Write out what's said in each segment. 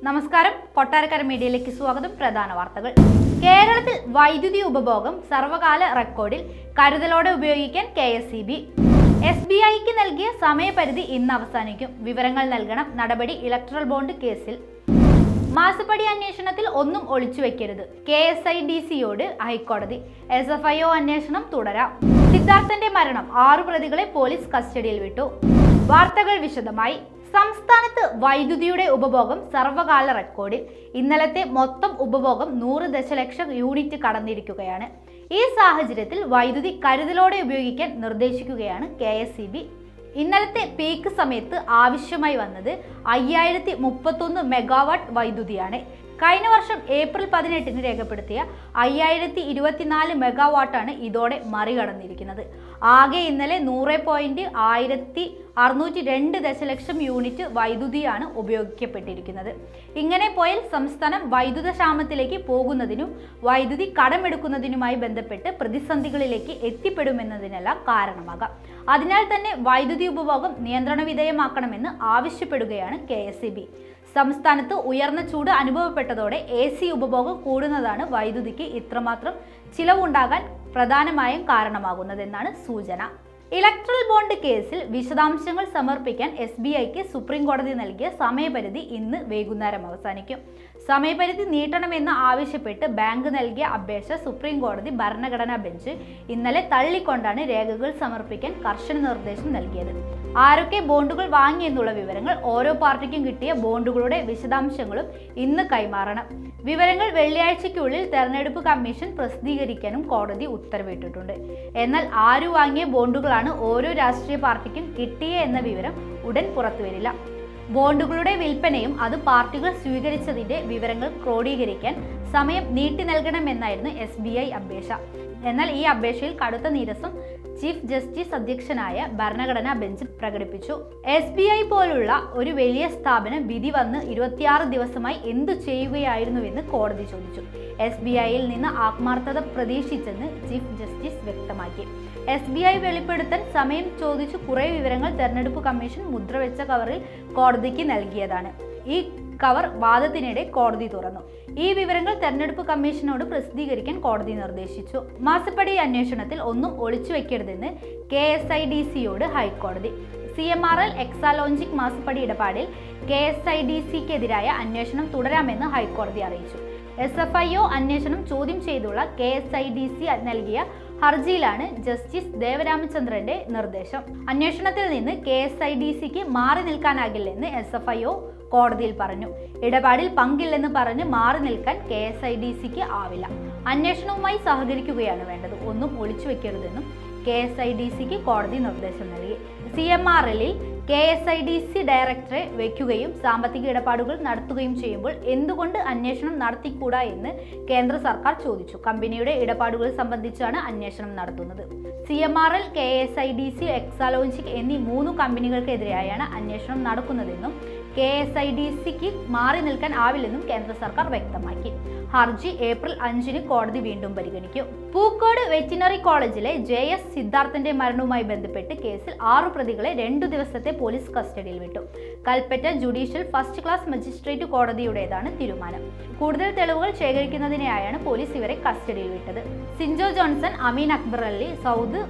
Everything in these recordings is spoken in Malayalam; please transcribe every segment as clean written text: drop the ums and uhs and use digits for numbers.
നമസ്കാരം, കൊട്ടാരക്കര മീഡിയയിലേക്ക് സ്വാഗതം. പ്രധാന വാർത്തകൾ. കേരളത്തിൽ വൈദ്യുതി ഉപഭോഗം സർവകാല റെക്കോർഡിൽ, കരുതലോടെ ഉപയോഗിക്കാൻ KSEB. SBIക്ക് നൽകിയ സമയപരിധി ഇന്ന് അവസാനിക്കും. വിവരങ്ങൾ നൽകണം. നടപടി ഇലക്ട്രൽ ബോണ്ട് കേസിൽ. മാസപ്പടി അന്വേഷണത്തിൽ ഒന്നും ഒളിച്ചുവെക്കരുത്. KSIDCയോട് ഹൈക്കോടതി. SFIO അന്വേഷണം തുടരാം. സിദ്ധാർത്ഥന്റെ മരണം, 6 പ്രതികളെ പോലീസ് കസ്റ്റഡിയിൽ വിട്ടു. വാർത്തകൾ വിശദമായി. സംസ്ഥാനത്ത് വൈദ്യുതിയുടെ ഉപഭോഗം സർവകാല റെക്കോർഡിൽ. ഇന്നലത്തെ മൊത്തം ഉപഭോഗം 100 ദശലക്ഷം യൂണിറ്റ് കടന്നിരിക്കുകയാണ്. ഈ സാഹചര്യത്തിൽ വൈദ്യുതി കരുതലോടെ ഉപയോഗിക്കാൻ നിർദ്ദേശിക്കുകയാണ് KSEB. ഇന്നലത്തെ പീക്ക് സമയത്ത് ആവശ്യമായി വന്നത് 5031 മെഗാവാട്ട് വൈദ്യുതിയാണ്. കഴിഞ്ഞ വർഷം ഏപ്രിൽ 18 രേഖപ്പെടുത്തിയ 5024 മെഗാവാട്ടാണ് ഇതോടെ മറികടന്നിരിക്കുന്നത്. ആകെ ഇന്നലെ 100.1602 ദശലക്ഷം യൂണിറ്റ് വൈദ്യുതിയാണ് ഉപയോഗിക്കപ്പെട്ടിരിക്കുന്നത്. ഇങ്ങനെ പോയാൽ സംസ്ഥാനം വൈദ്യുത ക്ഷാമത്തിലേക്ക് പോകുന്നതിനും വൈദ്യുതി കടമെടുക്കുന്നതിനുമായി ബന്ധപ്പെട്ട് പ്രതിസന്ധികളിലേക്ക് എത്തിപ്പെടുമെന്നതിനെല്ലാം കാരണമാകാം. അതിനാൽ തന്നെ വൈദ്യുതി ഉപഭോഗം നിയന്ത്രണ വിധേയമാക്കണമെന്ന് ആവശ്യപ്പെടുകയാണ് KSEB. സംസ്ഥാനത്ത് ഉയർന്ന ചൂട് അനുഭവപ്പെട്ടതോടെ AC ഉപഭോഗം കൂടുന്നതാണ് വൈദ്യുതിക്ക് ഇത്രമാത്രം ചിലവുണ്ടാകാൻ പ്രധാനമായും കാരണമാകുന്നതെന്നാണ് സൂചന. ഇലക്ട്രൽ ബോണ്ട് കേസിൽ വിശദാംശങ്ങൾ സമർപ്പിക്കാൻ SBIക്ക് സുപ്രീം കോടതി നൽകിയ സമയപരിധി ഇന്ന് വൈകുന്നേരം അവസാനിക്കും. സമയപരിധി നീട്ടണമെന്ന് ആവശ്യപ്പെട്ട് ബാങ്ക് നൽകിയ അപേക്ഷ സുപ്രീം കോടതി ഭരണഘടനാ ബെഞ്ച് ഇന്നലെ തള്ളിക്കൊണ്ടാണ് രേഖകൾ സമർപ്പിക്കാൻ കർശന നിർദ്ദേശം നൽകിയത്. ആരൊക്കെ ബോണ്ടുകൾ വാങ്ങിയെന്നുള്ള വിവരങ്ങൾ, ഓരോ പാർട്ടിക്കും കിട്ടിയ ബോണ്ടുകളുടെ വിശദാംശങ്ങളും ഇന്ന് കൈമാറണം. വിവരങ്ങൾ വെള്ളിയാഴ്ചയ്ക്കുള്ളിൽ തെരഞ്ഞെടുപ്പ് കമ്മീഷൻ പ്രസിദ്ധീകരിക്കാനും കോടതി ഉത്തരവിട്ടിട്ടുണ്ട്. എന്നാൽ ആരു വാങ്ങിയ ബോണ്ടുകളാണ് ഓരോ രാഷ്ട്രീയ പാർട്ടിക്കും കിട്ടിയ എന്ന വിവരം ഉടൻ പുറത്തുവരില്ല. ബോണ്ടുകളുടെ വിൽപ്പനയും അത് പാർട്ടികൾ സ്വീകരിച്ചതിന്റെ വിവരങ്ങൾ ക്രോഡീകരിക്കാൻ സമയം നീട്ടി നൽകണമെന്നായിരുന്നു SBI അപേക്ഷ. എന്നാൽ ഈ അപേക്ഷയിൽ കടുത്ത നിരസം ചീഫ് ജസ്റ്റിസ് അധ്യക്ഷനായ ഭരണഘടനാ ബെഞ്ച് പ്രകടിപ്പിച്ചു. SBI പോലുള്ള ഒരു വലിയ സ്ഥാപനം വിധി വന്ന് 26 ദിവസമായി എന്തു ചെയ്യുകയായിരുന്നുവെന്ന് കോടതി ചോദിച്ചു. SBIയിൽ നിന്ന് ആത്മാർത്ഥത പ്രതീക്ഷിച്ചെന്ന് ചീഫ് ജസ്റ്റിസ് വ്യക്തമാക്കി. SBI വെളിപ്പെടുത്താൻ സമയം ചോദിച്ചു കുറെ വിവരങ്ങൾ തെരഞ്ഞെടുപ്പ് കമ്മീഷൻ മുദ്രവെച്ച കവറിൽ കോടതിക്ക് നൽകിയതാണ്. ഈ കവർ വാദത്തിനിടെ കോടതി തുറന്നു. ഈ വിവരങ്ങൾ തെരഞ്ഞെടുപ്പ് കമ്മീഷനോട് പ്രസിദ്ധീകരിക്കാൻ കോടതി നിർദ്ദേശിച്ചു. മാസപ്പടി അന്വേഷണത്തിൽ ഒന്നും ഒളിച്ചുവെക്കരുതെന്ന് KSIDCയോട് ഹൈക്കോടതി. CMRL എക്സാലോജിക് മാസപ്പടി ഇടപാടിൽ KSIDCക്കെതിരായ അന്വേഷണം തുടരാമെന്ന് ഹൈക്കോടതി അറിയിച്ചു. SFIO അന്വേഷണം ചോദ്യം ചെയ്തുള്ള KSIDC നൽകിയ ഹർജിയിലാണ് ജസ്റ്റിസ് ദേവരാമചന്ദ്രന്റെ നിർദ്ദേശം. അന്വേഷണത്തിൽ നിന്ന് KSIDCക്ക് മാറി നിൽക്കാനാകില്ലെന്ന് SFIO കോടതിയിൽ പറഞ്ഞു. ഇടപാടിൽ പങ്കില്ലെന്ന് പറഞ്ഞ് മാറി നിൽക്കാൻ KSIDCക്ക് ആവില്ല. അന്വേഷണവുമായി സഹകരിക്കുകയാണ് വേണ്ടത്. ഒന്നും ഒളിച്ചു വെക്കരുതെന്നും KSIDCക്ക് കോടതി നിർദ്ദേശം നൽകി. CMRLൽ KSIDC ഡയറക്ടറെ വയ്ക്കുകയും സാമ്പത്തിക ഇടപാടുകൾ നടത്തുകയും ചെയ്യുമ്പോൾ എന്തുകൊണ്ട് അന്വേഷണം നടത്തിക്കൂടാ എന്ന് കേന്ദ്ര സർക്കാർ ചോദിച്ചു. കമ്പനിയുടെ ഇടപാടുകൾ സംബന്ധിച്ചാണ് അന്വേഷണം നടത്തുന്നത്. CMRL, KSIDC, എക്സാലോജിക് എന്നീ 3 കമ്പനികൾക്കെതിരെയാണ് അന്വേഷണം നടക്കുന്നതെന്നും KSIDCക്ക് മാറി നിൽക്കാൻ ആവില്ലെന്നും കേന്ദ്ര സർക്കാർ വ്യക്തമാക്കി. ഹർജി ഏപ്രിൽ 5 കോടതി വീണ്ടും പരിഗണിക്കും. പൂക്കോട് വെറ്റിനറി കോളേജിലെ JS സിദ്ധാർത്ഥന്റെ മരണവുമായി ബന്ധപ്പെട്ട് കേസിൽ 6 പ്രതികളെ 2 ദിവസത്തെ പോലീസ് കസ്റ്റഡിയിൽ വിട്ടു. Kalpetta judicial first class magistrate കോടതിയുടേതാണ് തീരുമാനം. കൂടുതൽ തെളിവുകൾ ശേഖരിക്കുന്നതിനായാണ് പോലീസ് ഇവരെ കസ്റ്റഡിയിൽ വിട്ടത്. സിൻജോ ജോൺസൺ, അമീൻ അക്ബർ അലി, സൗദ്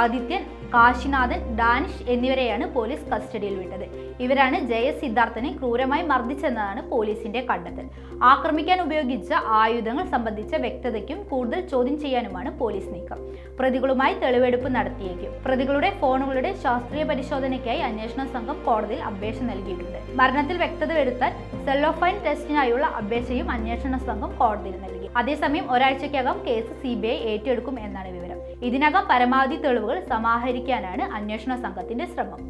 ആദിത്യൻ, കാശിനാഥൻ, ഡാനിഷ് എന്നിവരെയാണ് പോലീസ് കസ്റ്റഡിയിൽ വിട്ടത്. ഇവരാണ് JS സിദ്ധാർത്ഥനെ ക്രൂരമായി മർദ്ദിച്ചെന്നതാണ് പോലീസിന്റെ കണ്ടെത്തൽ. ആക്രമിക്കാൻ ഉപയോഗിച്ച ആയുധങ്ങൾ സംബന്ധിച്ച വ്യക്തതയ്ക്കും കൂടുതൽ ചോദ്യം ചെയ്യാനുമാണ് പോലീസ് നീക്കം. പ്രതികളുമായി തെളിവെടുപ്പ് നടത്തിയേക്കും. പ്രതികളുടെ ഫോണുകളുടെ ശാസ്ത്രീയ പരിശോധനയ്ക്കായി അന്വേഷണ സംഘം കോടതിയിൽ അപേക്ഷ നൽകിയിട്ടുണ്ട്. മരണത്തിൽ വ്യക്തത വരുത്താൻ സെല്ലോഫൈൻ ടെസ്റ്റിനായുള്ള അപേക്ഷയും അന്വേഷണ സംഘം കോടതിയിൽ നൽകി. അതേസമയം ഒരാഴ്ചയ്ക്കകം കേസ് CBI ഏറ്റെടുക്കും എന്നാണ് വിവരം. ഇതിനകം പരമാവധി തെളിവുകൾ സമാഹരിക്കാനാണ് അന്വേഷണ സംഘത്തിന്റെ ശ്രമം.